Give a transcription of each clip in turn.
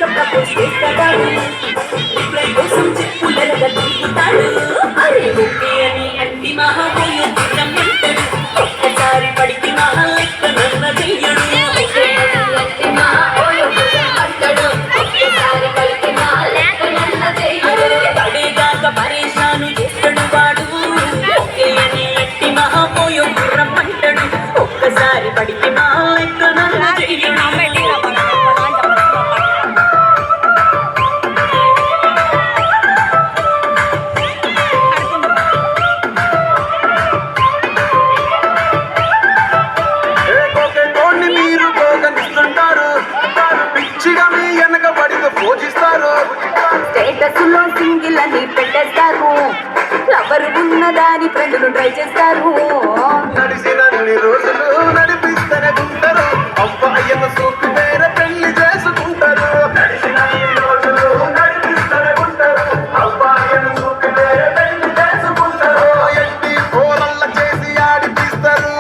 propose చేస్తాడు కోసం చెప్పులగా తిరుగుతాడు అరే ఓకే అని అంటి మహాబోయు రమ్మంటాడు ఒక్కసారి పడికి మహా లెక్క నన్న చెయ్యడు పడేదాకా పరేషాను చేస్తాడు వాడు ఓకే అని అంటి మహాబోయు రమ్మంటాడు ఒక్కసారి పడికి మహా లెక్క నన్న చెయ్యడు స్టేటస్ లో సింగిల్ అని పెట్టేస్తారు ఎవరు ఉన్నదాని ఫ్రెండ్లు ట్రై చేస్తారు నడిచినన్ని రోజులు నడిపిస్తూనే ఉంటారు అబ్బాయిల సూపు వేరే పెళ్లి చేసుకుంటారు నడిచినన్ని రోజులు నడిపిస్తూనే ఉంటారు అబ్బాయిల సూపు వేరే పెళ్లి చేసుకుంటారు ఎట్టి పోరల్ల చేసి ఆడిపిస్తారు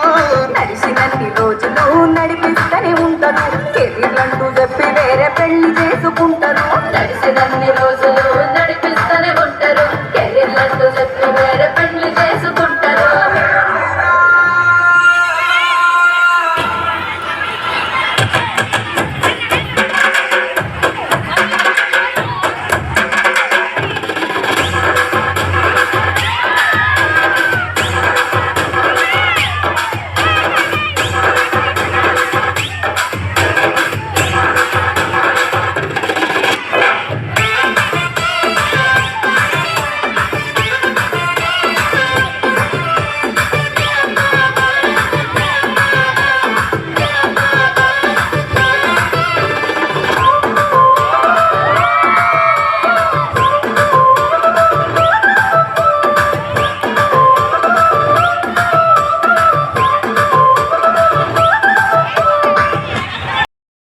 నడిచినన్ని రోజులు నడిపిస్తూనే ఉంటారు కెరీర్ అంటూ చెప్పి వేరే పెళ్లి చేసుకుంటారు